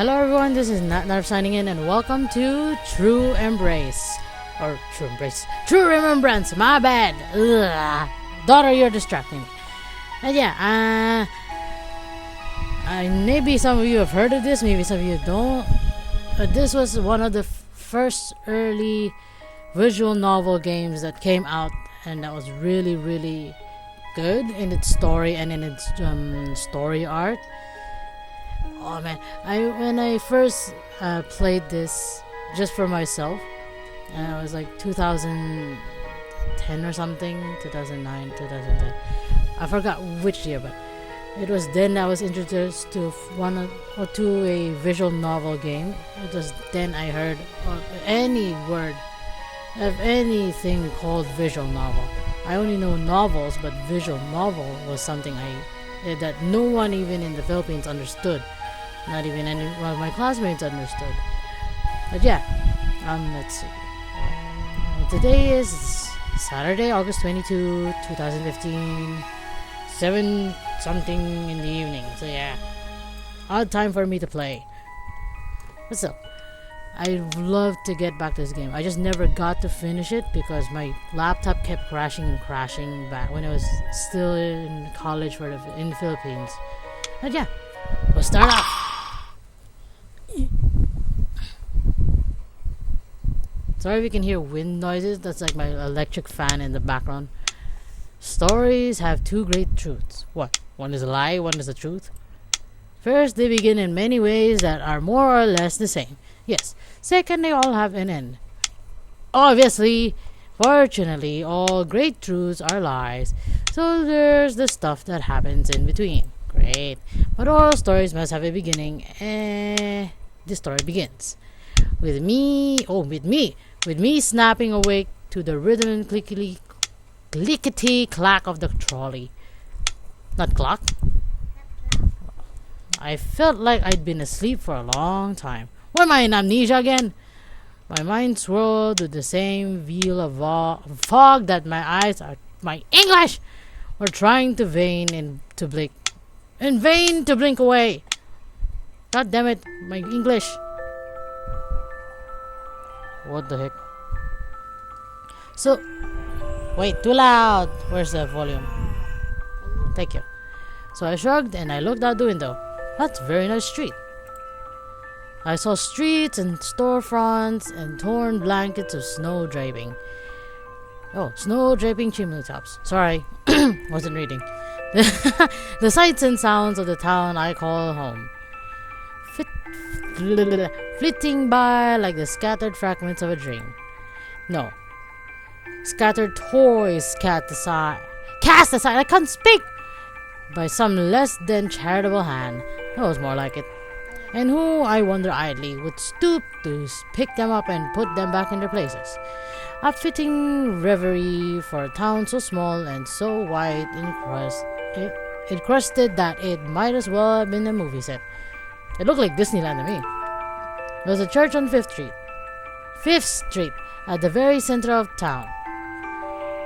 Hello everyone, this is Natnarf signing in and welcome to True Embrace. Or True Embrace. True Remembrance, my bad. Ugh. Daughter, you're distracting me. And yeah, maybe some of you have heard of this, maybe some of you don't. This was one of the first early visual novel games that came out, and that was really, really good in its story and in its story art. Oh man, when I first played this just for myself, and it was like 2010 or something, 2009, 2010. I forgot which year, but it was then I was introduced to a visual novel game. It was then I heard any word of anything called visual novel. I only know novels, but visual novel was something that no one even in the Philippines understood. Not even any of my classmates understood. But yeah, let's see. Today is Saturday, August 22, 2015, 7 something in the evening. So yeah, odd time for me to play. But still, I'd love to get back to this game. I just never got to finish it because my laptop kept crashing and crashing back when I was still in college in the Philippines. But yeah, we'll start off. Sorry if you can hear wind noises. That's like my electric fan in the background. Stories have two great truths. What? One is a lie, one is the truth. First, they begin in many ways that are more or less the same. Yes. Second, they all have an end. Obviously, fortunately, all great truths are lies. So there's the stuff that happens in between. Great. But all stories must have a beginning. The story begins. With me snapping awake to the rhythm and clickety clack of the trolley. Not clock. I felt like I'd been asleep for a long time. What am I, in amnesia again? My mind swirled with the same veil of fog that my English were trying to blink away. God damn it, my English. What the heck? So, wait, too loud. Where's the volume? Thank you. So I shrugged and I looked out the window. That's a very nice street. I saw streets and storefronts and torn blankets of snow draping. Oh, snow draping chimney tops. Sorry, wasn't reading. The sights and sounds of the town I call home. Flitting by like the scattered fragments of a dream. No. Scattered toys cast aside, I can't speak! By some less than charitable hand. That was more like it. And who, I wonder idly, would stoop to pick them up and put them back in their places. A fitting reverie for a town so small and so white it crusted that it might as well have been a movie set. It looked like Disneyland to me. There was a church on 5th Street, at the very center of town.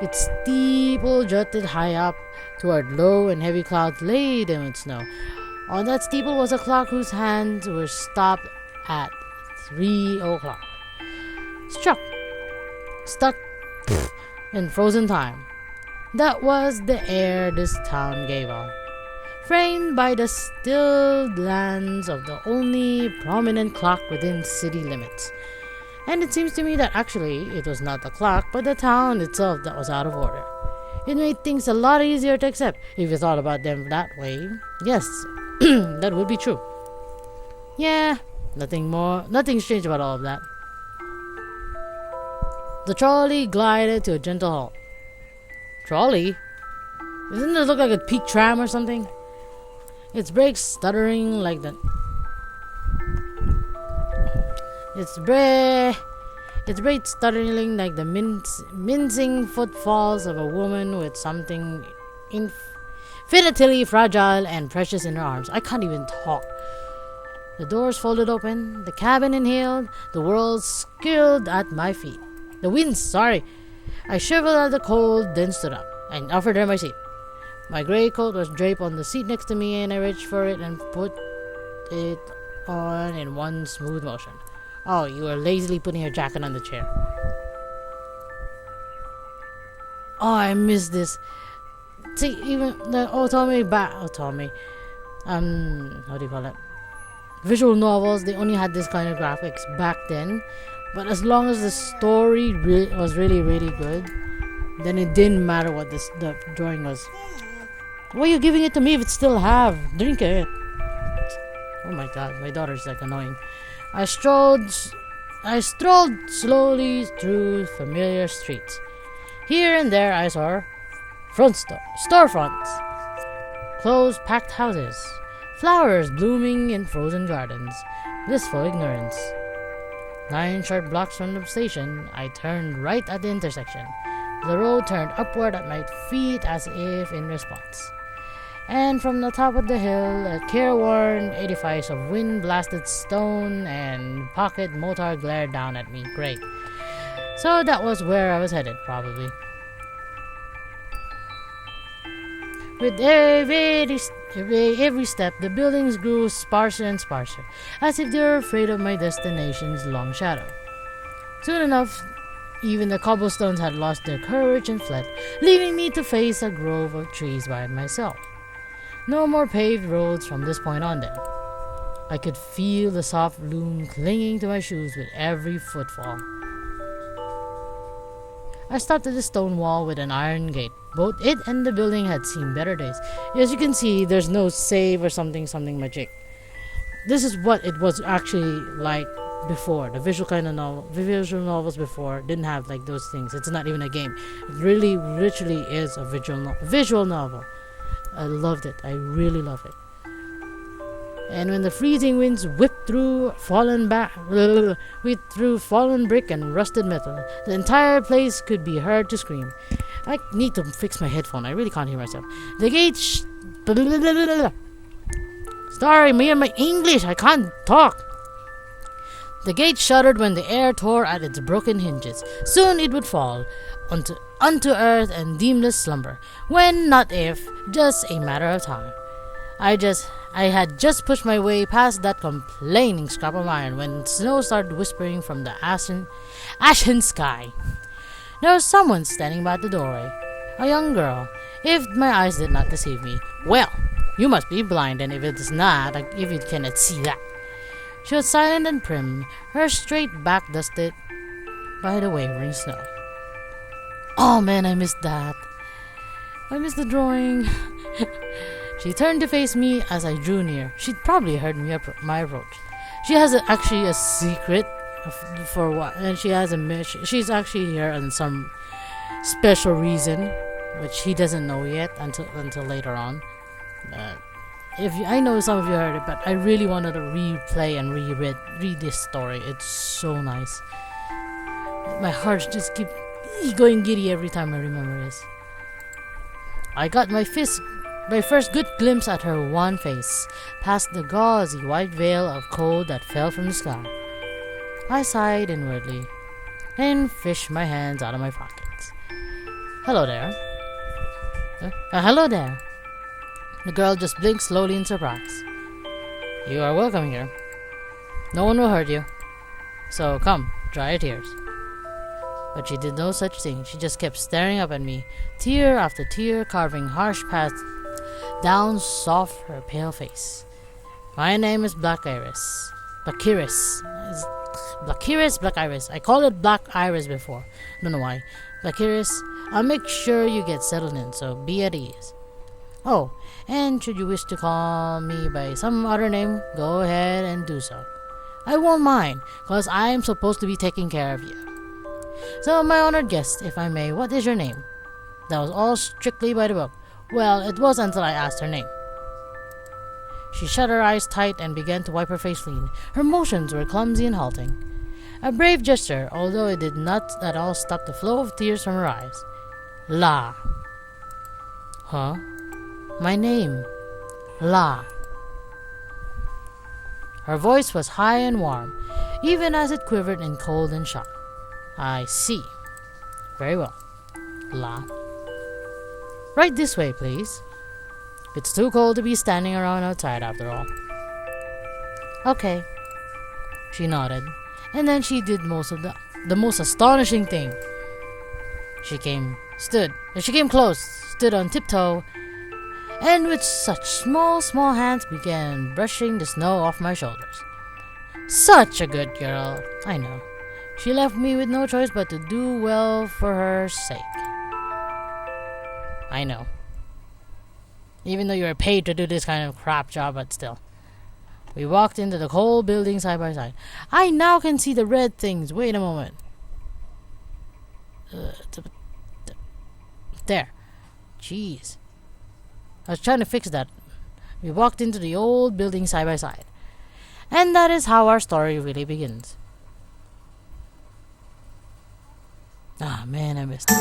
Its steeple jutted high up toward low and heavy clouds laden with snow. On that steeple was a clock whose hands were stopped at 3 o'clock. Stuck in frozen time. That was the air this town gave off. Framed by the still glance of the only prominent clock within city limits. And it seems to me that actually it was not the clock, but the town itself that was out of order. It made things a lot easier to accept if you thought about them that way. Yes, that would be true. Yeah, nothing strange about all of that. The trolley glided to a gentle halt. Trolley? Doesn't it look like a peak tram or something? Its brakes stuttering like the mincing footfalls of a woman with something infinitely fragile and precious in her arms. I can't even talk. The doors folded open, the cabin inhaled, the world skilled at my feet. The wind, sorry. I shivered at the cold, then stood up and offered her my seat. My gray coat was draped on the seat next to me, and I reached for it and put it on in one smooth motion. Oh, you were lazily putting your jacket on the chair. Oh, I miss this. See, even the how do you call it? Visual novels, they only had this kind of graphics back then. But as long as the story was really, really good, then it didn't matter what the drawing was. Why are you giving it to me if it's still half? Drink it. Oh my god, my daughter's like annoying. I strolled slowly through familiar streets. Here and there I saw storefronts, closed packed houses, flowers blooming in frozen gardens, blissful ignorance. 9 short blocks from the station, I turned right at the intersection. The road turned upward at my feet as if in response. And from the top of the hill, a careworn edifice of wind-blasted stone and pocket motor glared down at me. Great. So that was where I was headed, probably. With every step, the buildings grew sparser and sparser, as if they were afraid of my destination's long shadow. Soon enough, even the cobblestones had lost their courage and fled, leaving me to face a grove of trees by myself. No more paved roads from this point on then. I could feel the soft loom clinging to my shoes with every footfall. I stopped at the stone wall with an iron gate. Both it and the building had seen better days. As you can see, there's no save or something magic. This is what it was actually like before. The visual novels before didn't have like those things. It's not even a game. It really, literally is a visual novel. I loved it. I really love it. And when the freezing winds whipped through fallen brick and rusted metal, the entire place could be heard to scream. I need to fix my headphone. I really can't hear myself. The gate Sorry, me and my English. I can't talk. The gate shuddered when the air tore at its broken hinges. Soon it would fall unto earth and deemless slumber. When, not if, just a matter of time. I had just pushed my way past that complaining scrap of iron when snow started whispering from the ashen sky. There was someone standing by the doorway. A young girl, if my eyes did not deceive me. Well, you must be blind, and if you cannot see that. She was silent and prim, her straight back dusted by the wavering snow. Oh man, I missed that. I missed the drawing. She turned to face me as I drew near. She'd probably heard my approach. She has actually a secret for what, and she has a mission. She's actually here on some special reason, which he doesn't know yet until later on. I know some of you heard it, but I really wanted to replay and read this story. It's so nice. My heart just keeps going giddy every time I remember this. I got my first good glimpse at her wan face, past the gauzy white veil of cold that fell from the sky. I sighed inwardly, and fished my hands out of my pockets. Hello there. Hello there. The girl just blinked slowly in surprise. You are welcome here. No one will hurt you. So come, dry your tears. But she did no such thing. She just kept staring up at me, tear after tear carving harsh paths down soft her pale face. My name is Black Iris. Black Iris. I called it Black Iris before. Don't know why. Black Iris, I'll make sure you get settled in, so be at ease. Oh, and should you wish to call me by some other name, go ahead and do so. I won't mind, cause I'm supposed to be taking care of you. So, my honored guest, if I may, what is your name? That was all strictly by the book. Well, it was until I asked her name. She shut her eyes tight and began to wipe her face clean. Her motions were clumsy and halting. A brave gesture, although it did not at all stop the flow of tears from her eyes. La. Huh? My name. La. Her voice was high and warm, even as it quivered in cold and shock. I see. Very well. La. Right this way, please. It's too cold to be standing around outside after all. Okay. She nodded. And then she did the most astonishing thing. She came close, stood on tiptoe, and with such small hands began brushing the snow off my shoulders. Such a good girl, I know. She left me with no choice but to do well for her sake. I know. Even though you were paid to do this kind of crap job, but still. We walked into the cold building side by side. I now can see the red things. Wait a moment. There. Jeez. I was trying to fix that. We walked into the old building side by side. And that is how our story really begins. Ah, man, I missed this.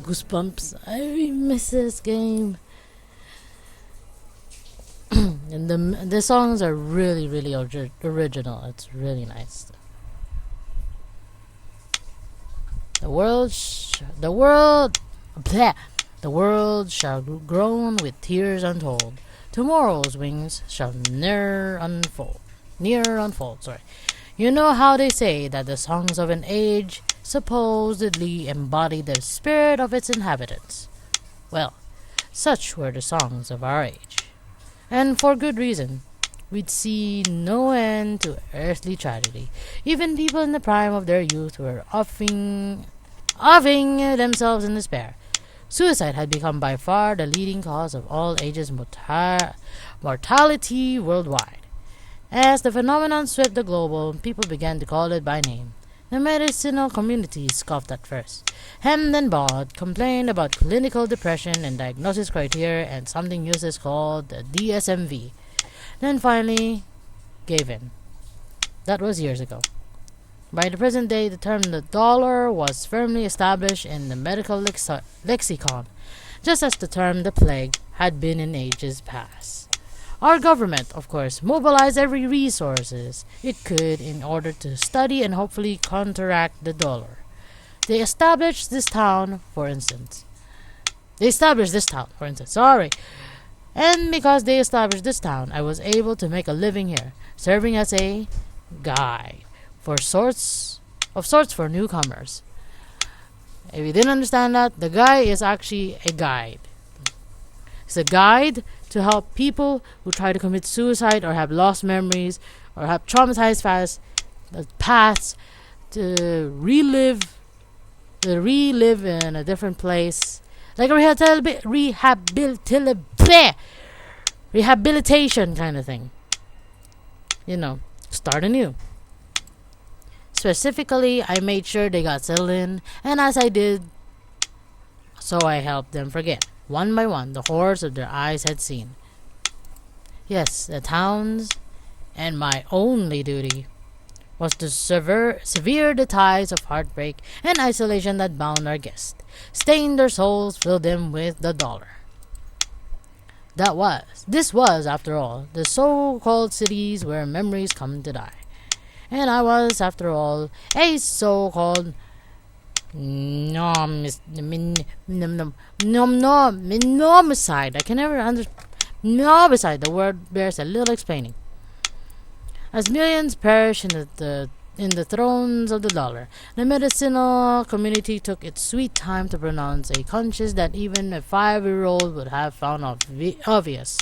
Goosebumps. I miss this game. And the songs are really original. It's really nice. The world shall groan with tears untold. Tomorrow's wings shall near unfold. Sorry. You know how they say that the songs of an age supposedly embody the spirit of its inhabitants. Well, such were the songs of our age. And for good reason. We'd see no end to earthly tragedy. Even people in the prime of their youth were offing themselves in despair. Suicide had become by far the leading cause of all ages mortality worldwide. As the phenomenon swept the globe, people began to call it by name. The medicinal community scoffed at first, hemmed and bawed, complained about clinical depression and diagnosis criteria and something useless called the DSMV. Then finally gave in. That was years ago. By the present day, the term the dollar was firmly established in the medical lexicon, just as the term the plague had been in ages past. Our government, of course, mobilized every resources it could in order to study and hopefully counteract the dollar. They established this town, for instance. Sorry. And because they established this town, I was able to make a living here, serving as a guide for sorts for newcomers. If you didn't understand that, the guy is actually a guide. It's a guide to help people who try to commit suicide or have lost memories or have traumatized pasts to relive in a different place Like a rehabilitation kind of thing. You know, start anew. Specifically, I made sure they got settled in, and as I did, so I helped them forget, one by one, the horrors of their eyes had seen. Yes, the town's and my only duty was to sever the ties of heartbreak and isolation that bound our guests, stain their souls, fill them with the dollar. This was, after all, the so-called cities where memories come to die. And I was, after all, a so-called nomicide. I can never understand. Nomicide, the word bears a little explaining. As millions perish in the thrones of the dollar, the medicinal community took its sweet time to pronounce a conscience that even a 5-year-old would have found obvious.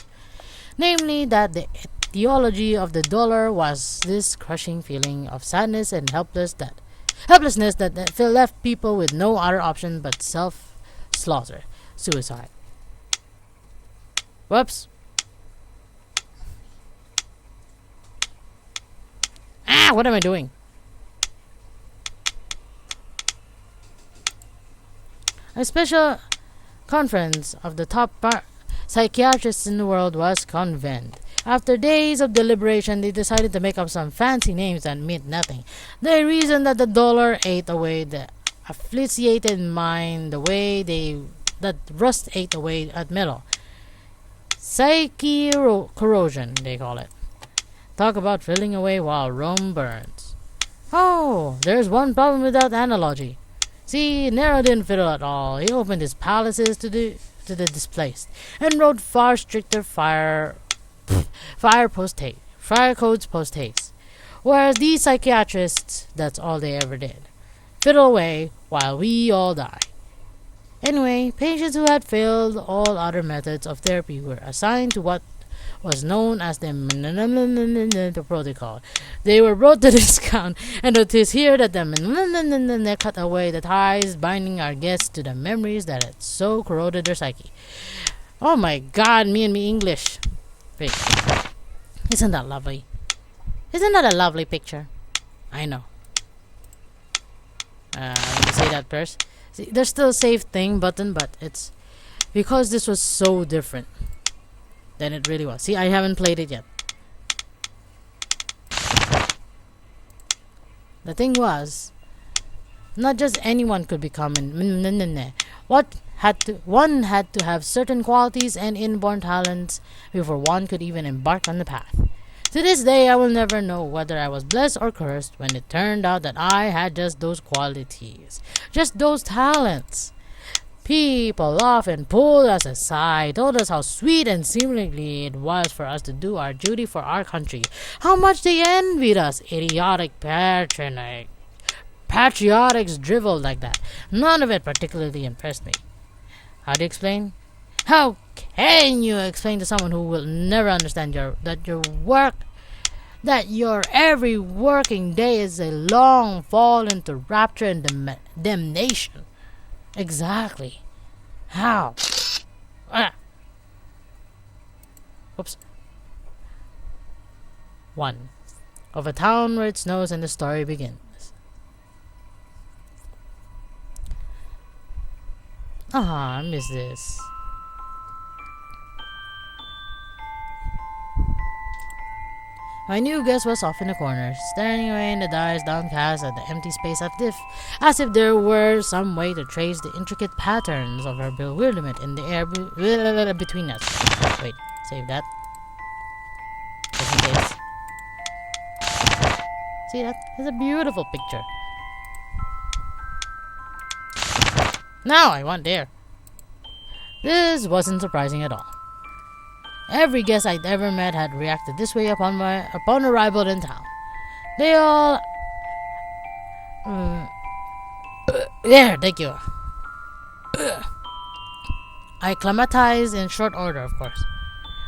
Namely, that the etiology of the dollar was this crushing feeling of sadness and helplessness that left people with no other option but self-slaughter, suicide. Whoops. What am I doing? A special conference of the top psychiatrists in the world was convened. After days of deliberation, they decided to make up some fancy names that meant nothing. They reasoned that the dollar ate away the afflicted mind the way that rust ate away at metal. Psyche corrosion, they call it. Talk about filling away while Rome burns. Oh, there's one problem with that analogy. See, Nero didn't fiddle at all. He opened his palaces to the displaced and wrote far stricter fire codes post haste. Whereas these psychiatrists, that's all they ever did. Fiddle away while we all die. Anyway, patients who had failed all other methods of therapy were assigned to what was known as the protocol. They were brought to discount, and it is here that the cut away the ties binding our guests to the memories that had so corroded their psyche. Oh my God, me English. Wait, isn't that lovely? Isn't that a lovely picture? I know. Let me say that first. See, there's still a save thing button, but it's because this was so different than it really was. See, I haven't played it yet. The thing was, not just anyone could become one had to have certain qualities and inborn talents before one could even embark on the path. To this day, I will never know whether I was blessed or cursed when it turned out that I had just those qualities, just those talents. People often pulled us aside, told us how sweet and seemingly it was for us to do our duty for our country, how much they envied us, idiotic patriotics drivel like that. None of it particularly impressed me. How do you explain? How can you explain to someone who will never understand that your every working day is a long fall into rapture and damnation? Exactly. How? Oops. 1. Of a town where it snows and the story begins. I miss this. My new guest was off in the corner, staring away in the eyes downcast at the empty space as if there were some way to trace the intricate patterns of her bewilderment in the air between us. Wait, save that. Just in case. See that? It's a beautiful picture. Now I want there. This wasn't surprising at all. Every guest I'd ever met had reacted this way upon arrival in town. They all... there, thank you. I acclimatized in short order, of course.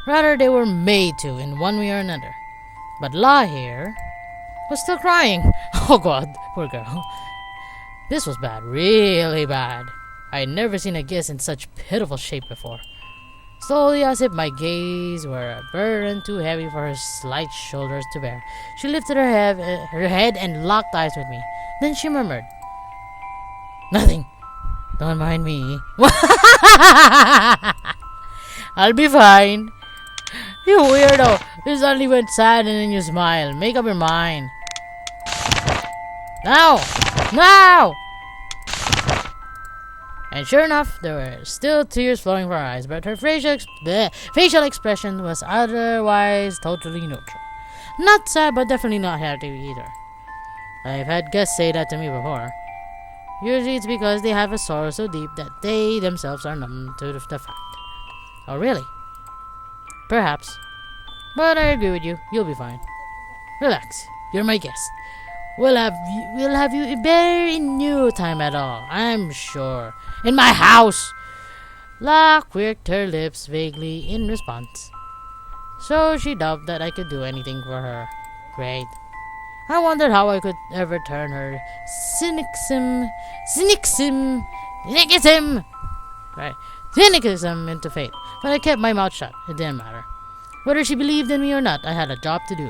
Rather, they were made to in one way or another. But La here was still crying. Oh God, poor girl. This was bad, really bad. I had never seen a guest in such pitiful shape before. Slowly, as if my gaze were a burden too heavy for her slight shoulders to bear, she lifted her head and locked eyes with me. Then she murmured, "Nothing. Don't mind me." "I'll be fine." "You weirdo. You suddenly went sad and then you smile. Make up your mind." "Now! Now!" And sure enough, there were still tears flowing from her eyes, but her facial expression was otherwise totally neutral. Not sad, but definitely not happy either. I've had guests say that to me before. Usually it's because they have a sorrow so deep that they themselves are numb to the fact. Oh, really? Perhaps. But I agree with you. You'll be fine. Relax. You're my guest. We'll have you better in no time at all, I'm sure. In my house! La quirked her lips vaguely in response. So she doubted that I could do anything for her. Great. I wondered how I could ever turn her cynicism into fate. But I kept my mouth shut. It didn't matter. Whether she believed in me or not, I had a job to do.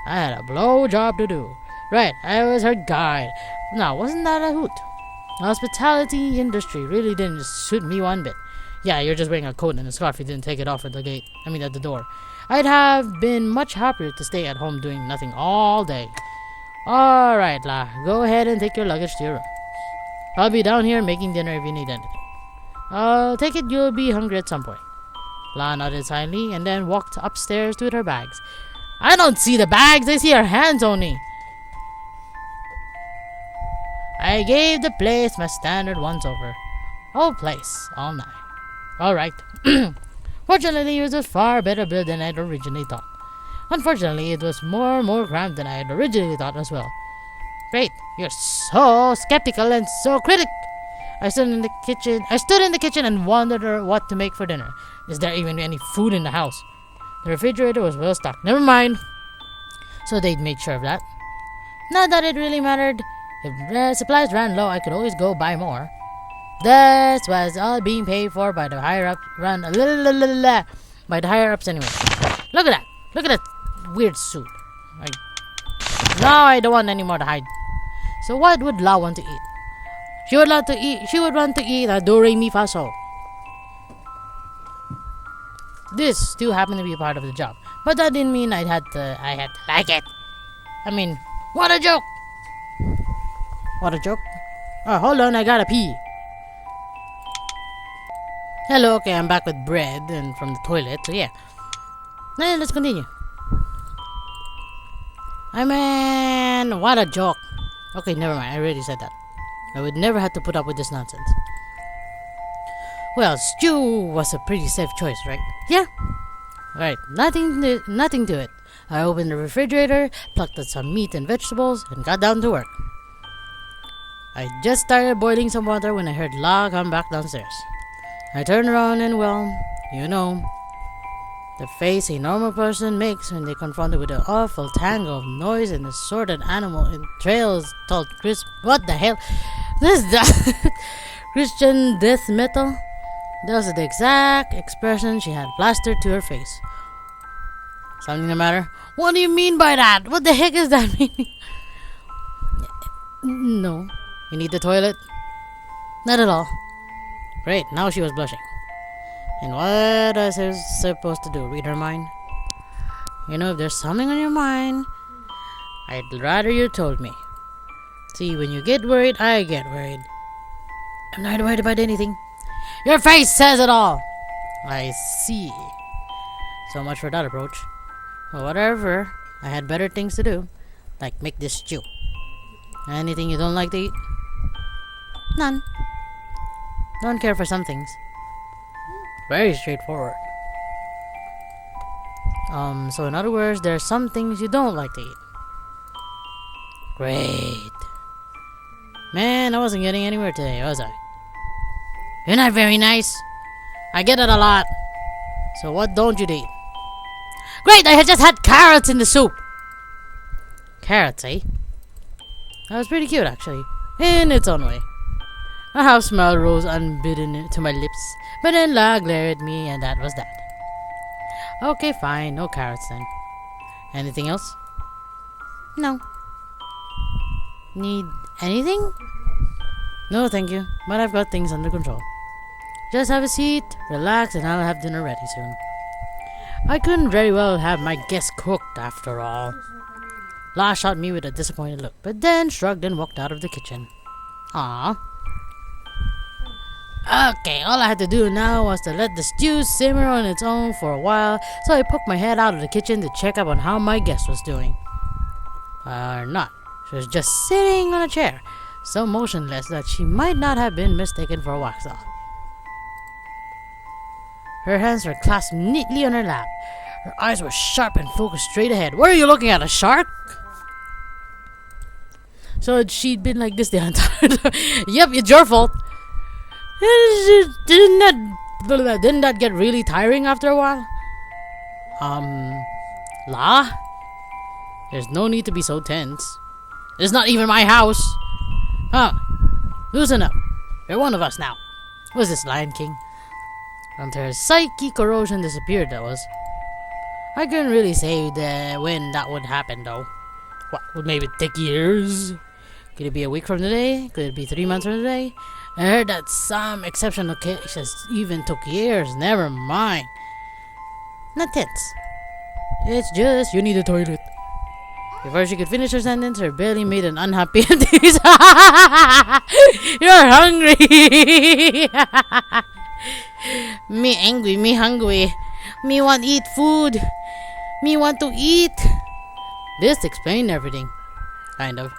I had a blow job to do. Right, I was her guide. Now, wasn't that a hoot? The hospitality industry really didn't suit me one bit. Yeah, you're just wearing a coat and a scarf. You didn't take it off at the gate. At the door. I'd have been much happier to stay at home doing nothing all day. Alright, La. Go ahead and take your luggage to your room. I'll be down here making dinner if you need anything. I'll take it you'll be hungry at some point. La nodded silently and then walked upstairs with her bags. I don't see the bags. I see her hands only. I gave the place my standard once-over. All place, all night. Alright. Fortunately, it was a far better build than I'd originally thought. Unfortunately, it was more cramped than I had originally thought as well. Great, you're so skeptical and so critical. I stood in the kitchen and wondered what to make for dinner. Is there even any food in the house? The refrigerator was well stocked. Never mind. So they'd made sure of that. Not that it really mattered. If supplies ran low, I could always go buy more. This was all being paid for by the higher ups. By the higher ups anyway. Look at that. Look at that weird suit. No, I don't want any more to hide. So what would La want to eat? She would want to eat a do-re-mi-fa sol. This too happened to be part of the job, but that didn't mean I had to like it. What a joke! What a joke? Oh, hold on, I gotta pee. Hello, okay, I'm back with bread and from the toilet, so yeah. Now let's continue. What a joke. Okay, never mind, I already said that. I would never have to put up with this nonsense. Well, stew was a pretty safe choice, right? Yeah. Right, nothing to it. I opened the refrigerator, plucked out some meat and vegetables, and got down to work. I just started boiling some water when I heard La come back downstairs. I turned around and, well, you know, the face a normal person makes when they're confronted with an awful tangle of noise and assorted animal entrails told Chris, what the hell? This is the Christian death metal? That was the exact expression she had plastered to her face. Something the matter? What do you mean by that? What the heck is that meaning? No. You need the toilet? Not at all. Great, now she was blushing. And what was I supposed to do? Read her mind? You know, if there's something on your mind, I'd rather you told me. See, when you get worried, I get worried. I'm not worried about anything. Your face says it all. I see. So much for that approach. Well, whatever. I had better things to do. Like make this stew. Anything you don't like to eat? None. Don't care for some things. Very straightforward. So in other words, there are some things you don't like to eat. Great. Man, I wasn't getting anywhere today, was I? You're not very nice. I get it a lot. So what don't you eat? Great, I had just had carrots in the soup. Carrots, eh? That was pretty cute, actually. In its own way. A half smile rose unbidden to my lips, but then La glared at me, and that was that. Okay, fine, no carrots then. Anything else? No. Need anything? No, thank you, but I've got things under control. Just have a seat, relax, and I'll have dinner ready soon. I couldn't very well have my guests cooked after all. La shot me with a disappointed look, but then shrugged and walked out of the kitchen. Ah. Okay, all I had to do now was to let the stew simmer on its own for a while, so I poked my head out of the kitchen to check up on how my guest was doing. Or not. She was just sitting on a chair, so motionless that she might not have been mistaken for a wax doll. Her hands were clasped neatly on her lap. Her eyes were sharp and focused straight ahead. What are you looking at, a shark? So she'd been like this the entire time. Yep, it's your fault. Didn't that get really tiring after a while? La? There's no need to be so tense. It's not even my house. Huh? Loosen up. You're one of us now. What's this, Lion King? Until her psyche corrosion disappeared, that was. I couldn't really say when that would happen, though. What, would maybe take years? Could it be a week from today? Could it be 3 months from today? I heard that some exceptional cases even took years. Never mind. Not tense. It's just you need a toilet. Before she could finish her sentence, her belly made an unhappy noise. You're hungry. Me angry, me hungry. Me want eat food. Me want to eat. This explained everything. Kind of.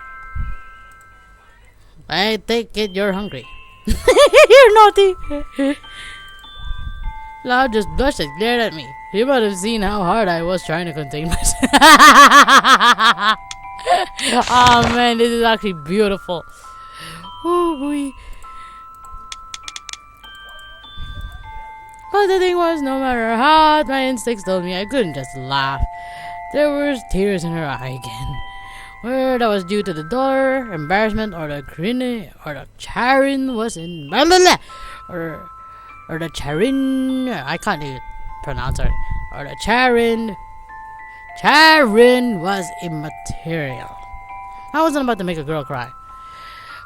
I take it you're hungry. You're naughty. Lau just blushed and glared at me. You might have seen how hard I was trying to contain myself. Oh man, this is actually beautiful. Oh boy. But the thing was, no matter how hard my instincts told me, I couldn't just laugh. There were tears in her eye again. Whether that was due to the dollar, embarrassment, or the grin, or the charin was in... Or the charin... I can't even pronounce it. Or the charin... Charin was immaterial. I wasn't about to make a girl cry.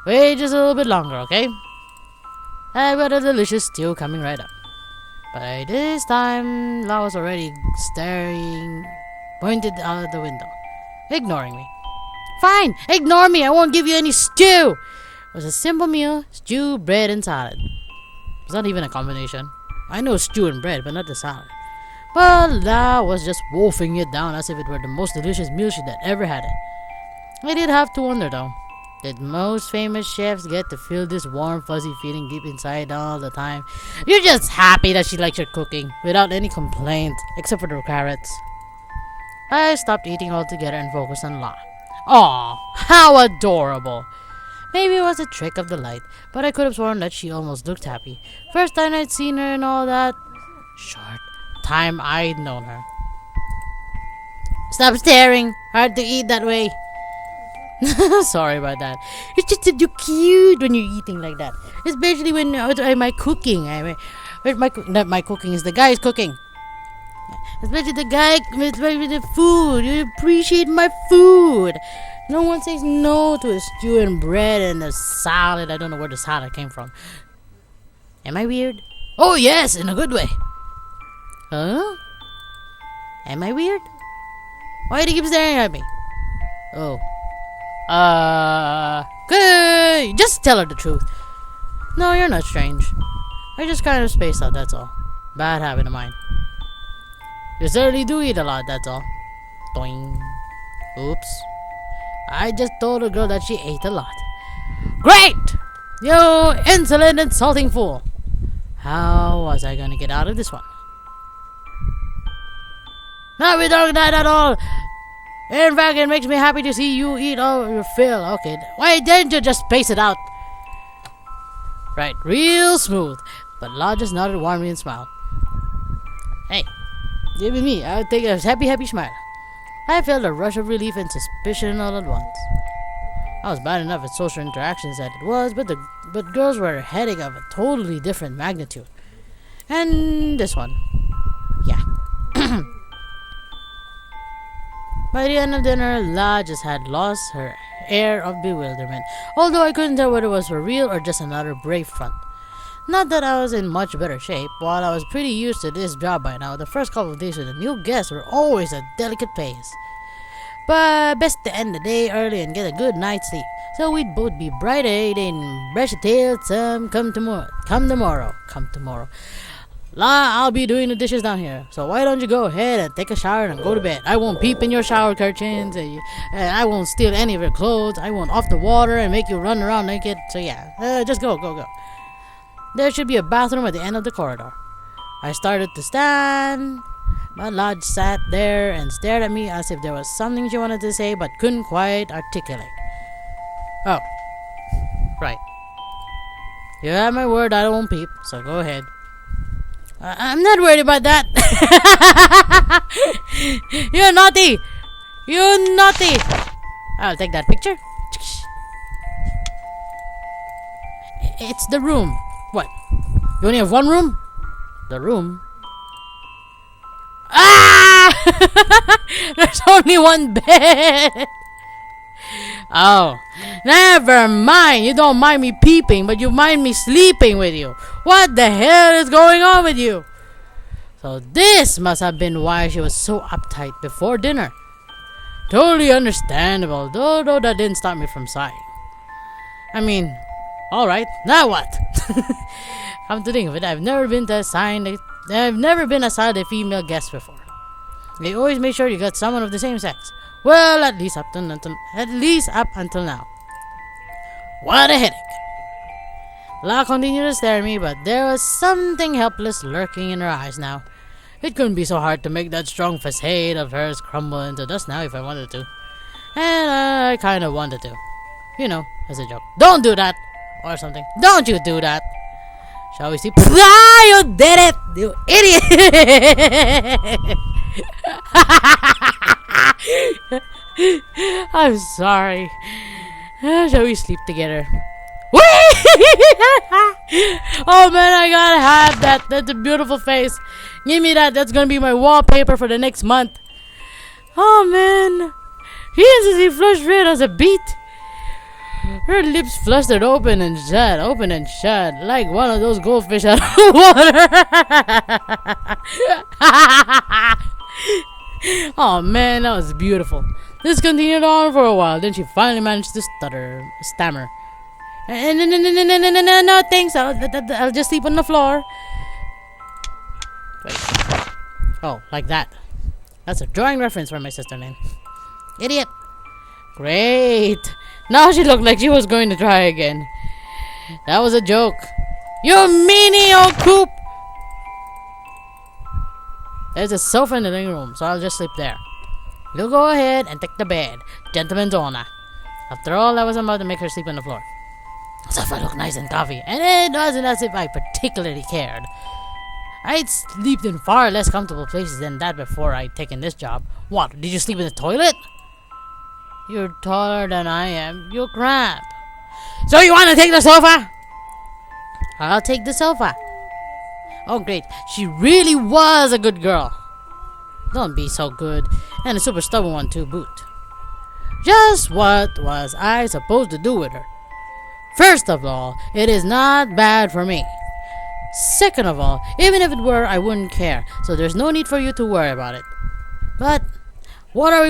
Wait just a little bit longer, okay? I've got a delicious stew coming right up. By this time, La was already staring, pointed out of the window, ignoring me. Fine, ignore me. I won't give you any stew. It was a simple meal: stew, bread, and salad. It's not even a combination. I know stew and bread, but not the salad. But La was just wolfing it down as if it were the most delicious meal she'd ever had it. I did have to wonder though. Did most famous chefs get to feel this warm, fuzzy feeling deep inside all the time? You're just happy that she likes your cooking, without any complaint, except for the carrots. I stopped eating altogether and focused on La. Aw, how adorable. Maybe it was a trick of the light, but I could have sworn that she almost looked happy. First time I'd seen her in all that short time I'd known her. Stop staring. Hard to eat that way. Sorry about that. It's just that you're cute when you're eating like that. Especially when my cooking. Not my cooking, is the guy's cooking. Especially the guy with the food. You appreciate my food. No one says no to a stew and bread and a salad. I don't know where the salad came from. Am I weird? Oh yes, in a good way. Huh? Am I weird? Why do you keep staring at me? Oh. Good. Just tell her the truth. No, you're not strange. I just kind of spaced out, that's all. Bad habit of mine. You certainly do eat a lot, that's all. Doing. Oops. I just told a girl that she ate a lot. Great! You insolent, insulting fool. How was I gonna get out of this one? Not we don't that at all. In fact, it makes me happy to see you eat all your fill. Okay, why didn't you just space it out? Right, real smooth. But La just nodded warmly and smiled. Hey, give me. I'll take a happy smile. I felt a rush of relief and suspicion all at once. I was bad enough at social interactions as it was, but girls were a headache of a totally different magnitude. And this one. Yeah. By the end of dinner, La just had lost her air of bewilderment, although I couldn't tell whether it was for real or just another brave front. Not that I was in much better shape. While I was pretty used to this job by now, the first couple of days with a new guest were always a delicate pace. But best to end the day early and get a good night's sleep, so we'd both be bright-eyed and brush your tail some come tomorrow. La, I'll be doing the dishes down here, so why don't you go ahead and take a shower and go to bed. I won't peep in your shower curtains, and I won't steal any of your clothes. I won't off the water and make you run around naked, so yeah, just go. There should be a bathroom at the end of the corridor. I started to stand, but Lodge sat there and stared at me as if there was something she wanted to say but couldn't quite articulate. Oh, right. You have my word I won't peep, so go ahead. I'm not worried about that. You're naughty. I'll take that picture. It's the room. What? You only have one room? The room? Ah! There's only one bed. Oh, never mind. You don't mind me peeping, but you mind me sleeping with you. What the hell is going on with you? So this must have been why she was so uptight before dinner. Totally understandable, though that didn't stop me from sighing. I mean, alright, now what? Come to think of it, I've never been assigned a female guest before. They always make sure you got someone of the same sex. Well, at least up until now. What a headache. La continued to stare at me, but there was something helpless lurking in her eyes now. It couldn't be so hard to make that strong facade of hers crumble into dust now if I wanted to. And I kind of wanted to. You know, as a joke. Don't do that! Or something. Don't you do that! Shall we see? Ah, you did it! You idiot! I'm sorry. Shall we sleep together? Oh man, I gotta have that. That's a beautiful face. Give me that. That's gonna be my wallpaper for the next month. Oh man. He instantly flushed red as a beet. Her lips flustered open and shut, like one of those goldfish out of the water. Oh man, that was beautiful. This continued on for a while, then she finally managed to stammer. No, thanks, I'll just sleep on the floor. Wait. Oh, like that. That's a drawing reference from my sister name. Idiot. Great. Now she looked like she was going to try again. That was a joke. You meanie old coop! There's a sofa in the living room, so I'll just sleep there. You go ahead and take the bed. Gentleman's honor. After all, I was about to make her sleep on the floor. The sofa looked nice and comfy, and it wasn't as if I particularly cared. I'd slept in far less comfortable places than that before I'd taken this job. What, did you sleep in the toilet? You're taller than I am. You crap. So you want to take the sofa? I'll take the sofa. Oh great, she really was a good girl. Don't be so good. And a super stubborn one to boot. Just what was I supposed to do with her? First of all, it is not bad for me. Second of all, even if it were, I wouldn't care. So there's no need for you to worry about it. But what? Are we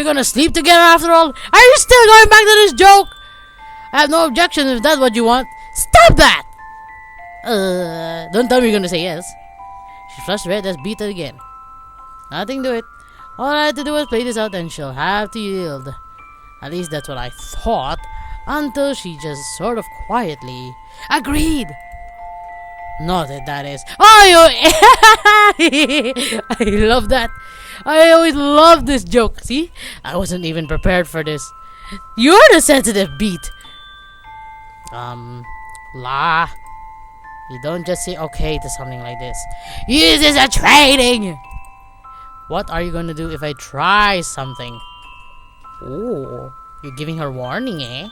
gonna sleep together after all? Are you still going back to this joke? I have no objection if that's what you want. Stop that! Don't tell me you're gonna say yes. She flushed red as beat it again. Nothing to it. All I had to do was play this out and she'll have to yield. At least that's what I thought. Until she just sort of quietly agreed. Noted, that is. Oh, I love that. I always love this joke. See? I wasn't even prepared for this. You're the sensitive beat. La. You don't just say okay to something like this. Use this as training. What are you gonna do if I try something? Ooh. You're giving her warning, eh?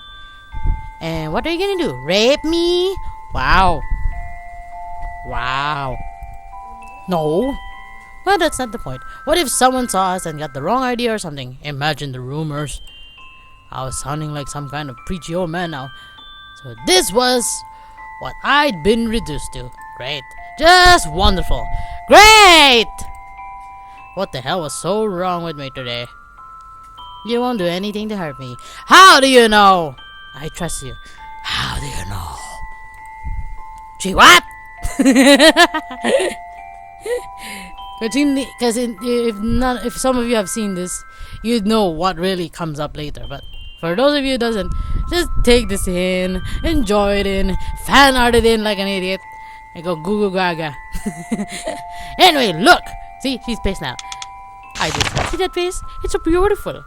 And what are you gonna do? Rape me? Wow. Wow. No. Well, that's not the point. What if someone saw us and got the wrong idea or something? Imagine the rumors. I was sounding like some kind of preachy old man now. So this was what I'd been reduced to. Great. Just wonderful. Great! What the hell was so wrong with me today? You won't do anything to hurt me. How do you know? I trust you. How do you know? Gee, what? Because if some of you have seen this, you'd know what really comes up later. But for those of you who doesn't, just take this in, enjoy it in, fan art it in like an idiot, and go goo goo gaga. Anyway, look! See, she's pissed now. I did. See that face? It's so beautiful.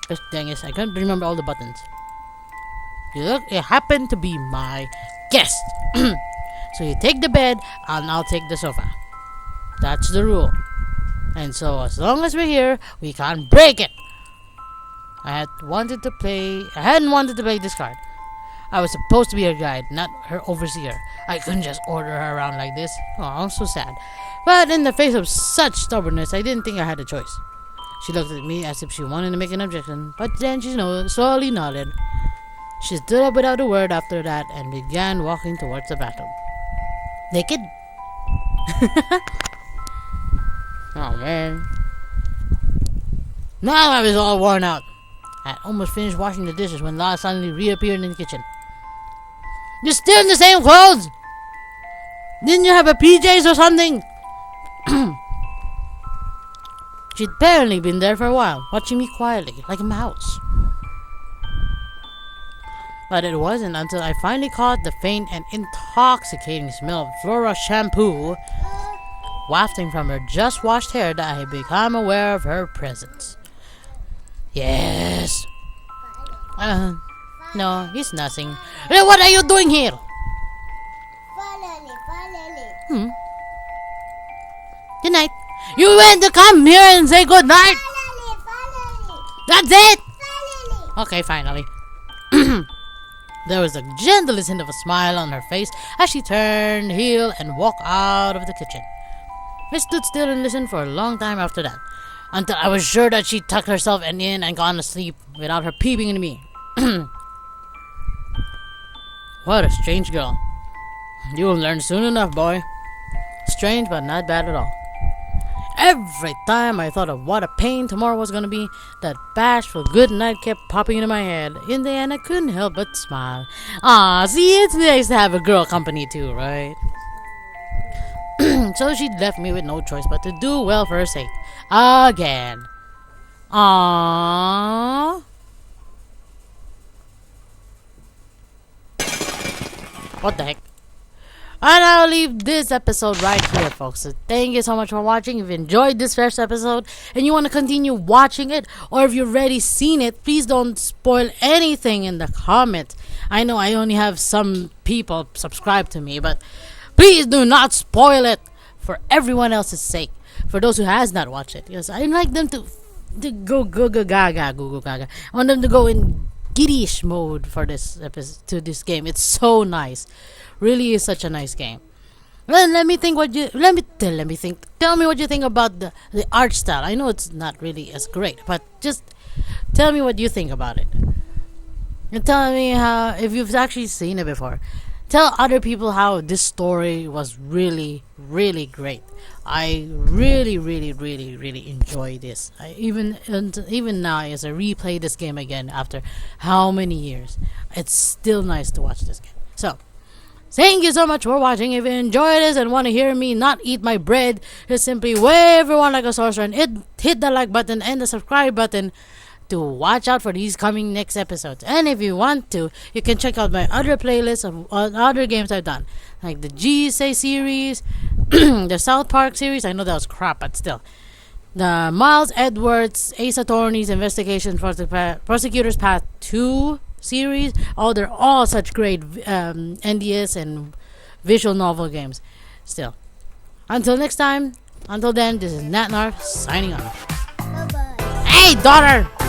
Best thing is, I can't remember all the buttons. You look, it happened to be my guest. So you take the bed, and I'll take the sofa. That's the rule. And so as long as we're here, we can't break it. I hadn't wanted to play this card. I was supposed to be her guide, not her overseer. I couldn't just order her around like this. Oh, I'm so sad. But in the face of such stubbornness, I didn't think I had a choice. She looked at me as if she wanted to make an objection, but then she slowly nodded. She stood up without a word after that and began walking towards the bathroom. Naked? Oh man. Now I was all worn out. I had almost finished washing the dishes when La suddenly reappeared in the kitchen. You're still in the same clothes! Didn't you have a PJs or something? She'd apparently been there for a while, watching me quietly, like a mouse. But it wasn't until I finally caught the faint and intoxicating smell of Flora shampoo wafting from her just washed hair that I had become aware of her presence. Yes. No, it's nothing. Hey, what are you doing here? Good night. You went to come here and say good night? That's it? Okay, finally. There was the gentlest hint of a smile on her face as she turned heel and walked out of the kitchen. I stood still and listened for a long time after that, until I was sure that she tucked herself in and gone to sleep without her peeping into me. What a strange girl. You'll learn soon enough, boy. Strange, but not bad at all. Every time I thought of what a pain tomorrow was gonna be, that bashful good night kept popping into my head. In the end, I couldn't help but smile. Ah, see, it's nice to have a girl company too, right? So she left me with no choice but to do well for her sake. Again. Aww. What the heck? And I'll leave this episode right here, folks. So thank you so much for watching. If you enjoyed this first episode and you want to continue watching it, or if you've already seen it, please don't spoil anything in the comments. I know I only have some people subscribe to me, but please do not spoil it for everyone else's sake. For those who has not watched it, because I like them to go gaga. I want them to go in giddish mode for this episode, to this game. It's so nice. Really is such a nice game. Well, let me think. Tell me what you think about the art style. I know it's not really as great, but just tell me what you think about it. And tell me how, if you've actually seen it before. Tell other people how this story was really, really great. I really enjoy this. Even now, as I replay this game again after how many years, it's still nice to watch this game. So, thank you so much for watching. If you enjoyed this and want to hear me not eat my bread, just simply wave everyone like a sorcerer and hit the like button and the subscribe button to watch out for these coming next episodes. And if you want to, you can check out my other playlists of other games I've done, like the GSA series, the South Park series. I know that was crap, but still. The Miles Edwards Ace Attorney's Investigation Prosecutor's Path 2 series. Oh, they're all such great NDS and visual novel games. Still. Until next time, until then, this is Natnarf signing off. Bye-bye. Hey, daughter!